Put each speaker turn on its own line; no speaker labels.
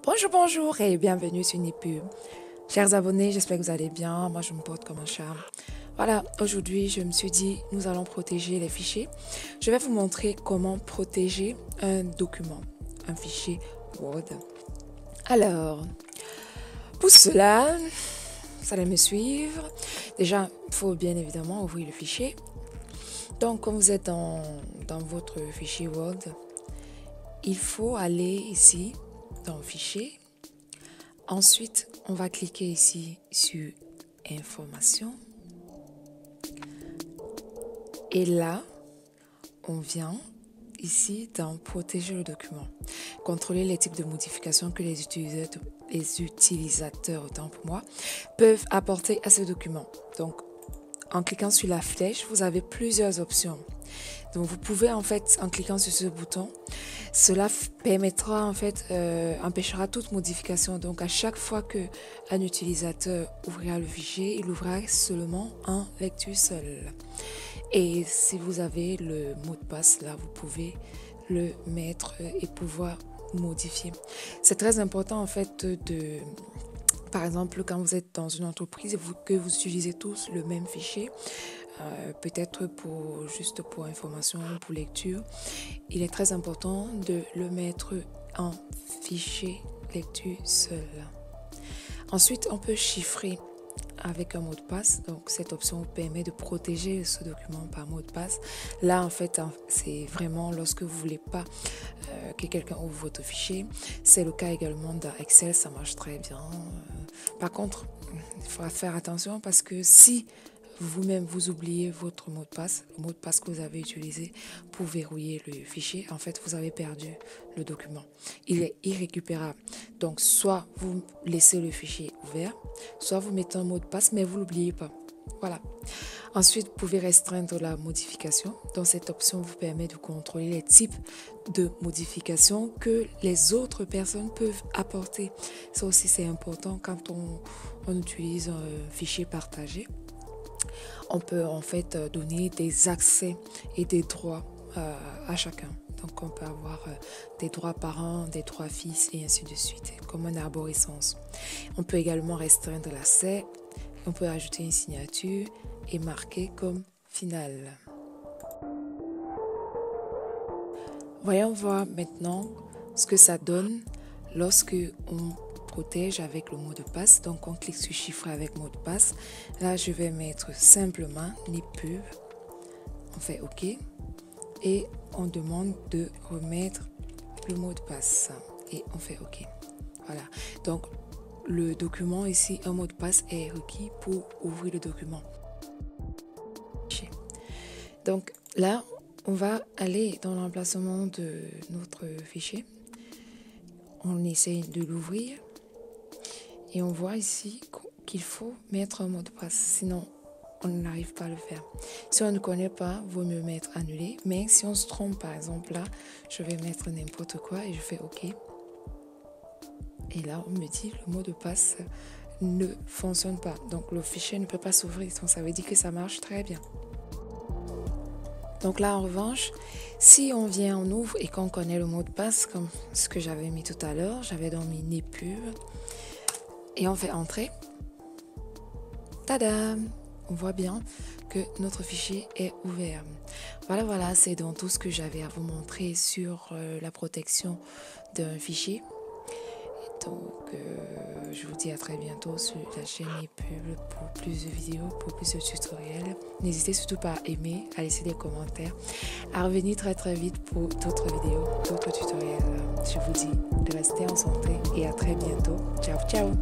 Bonjour et bienvenue sur Nipub. Chers abonnés, j'espère que vous allez bien. Moi, je me porte comme un charme. Voilà, aujourd'hui, je me suis dit, nous allons protéger les fichiers. Je vais vous montrer comment protéger un document, un fichier Word. Alors, pour cela, vous allez me suivre. Déjà, il faut bien évidemment ouvrir le fichier. Donc, quand vous êtes dans votre fichier Word, il faut aller ici dans Fichier. Ensuite, on va cliquer ici sur Informations. Et là, on vient ici dans Protéger le document. Contrôler les types de modifications que les utilisateurs, autant pour moi, peuvent apporter à ce document. Donc, en cliquant sur la flèche, vous avez plusieurs options. Donc, vous pouvez en fait, en cliquant sur ce bouton, cela permettra en fait, empêchera toute modification. Donc, à chaque fois que un utilisateur ouvrira le fichier, il ouvrira seulement en lecture seule. Et si vous avez le mot de passe, là, vous pouvez le mettre et pouvoir modifier. C'est très important en fait par exemple, quand vous êtes dans une entreprise et que vous utilisez tous le même fichier, peut-être juste pour information, pour lecture, il est très important de le mettre en fichier lecture seul. Ensuite, on peut chiffrer avec un mot de passe. Donc, cette option vous permet de protéger ce document par mot de passe. Là, en fait, c'est vraiment lorsque vous ne voulez pas que quelqu'un ouvre votre fichier. C'est le cas également dans Excel, ça marche très bien. Par contre, il faudra faire attention parce que si vous-même vous oubliez votre mot de passe, le mot de passe que vous avez utilisé pour verrouiller le fichier, en fait, vous avez perdu le document. Il est irrécupérable. Donc, soit vous laissez le fichier ouvert, soit vous mettez un mot de passe, mais vous ne l'oubliez pas. Voilà. Ensuite, vous pouvez restreindre la modification. Donc, cette option vous permet de contrôler les types de modifications que les autres personnes peuvent apporter. Ça aussi, c'est important quand on utilise un fichier partagé. On peut en fait donner des accès et des droits à chacun. Donc, on peut avoir des droits parents, des droits fils et ainsi de suite, comme une arborescence. On peut également restreindre l'accès. On peut ajouter une signature et marquer comme final. Voyons voir maintenant ce que ça donne lorsque on protège avec le mot de passe. Donc, on clique sur chiffrer avec mot de passe. Là, je vais mettre simplement Nipub. On fait OK. Et on demande de remettre le mot de passe. Et on fait OK. Voilà. Donc, le document ici, un mot de passe est requis pour ouvrir le document. Donc, là, on va aller dans l'emplacement de notre fichier. On essaye de l'ouvrir. Et on voit ici qu'il faut mettre un mot de passe, sinon on n'arrive pas à le faire. Si on ne connaît pas, vaut mieux mettre annulé. Mais si on se trompe, par exemple là, je vais mettre n'importe quoi et je fais OK. Et là, on me dit le mot de passe ne fonctionne pas. Donc le fichier ne peut pas s'ouvrir. Donc ça veut dire que ça marche très bien. Donc là, en revanche, si on vient, on ouvre et qu'on connaît le mot de passe, comme ce que j'avais mis tout à l'heure, j'avais donc mis Nipub. Et on fait entrer. Tada! On voit bien que notre fichier est ouvert. Voilà, c'est donc tout ce que j'avais à vous montrer sur la protection d'un fichier. Donc, je vous dis à très bientôt sur la chaîne Nipub pour plus de vidéos, pour plus de tutoriels. N'hésitez surtout pas à aimer, à laisser des commentaires, à revenir très vite pour d'autres vidéos, d'autres tutoriels. Je vous dis de rester en santé et à très bientôt. Ciao, ciao!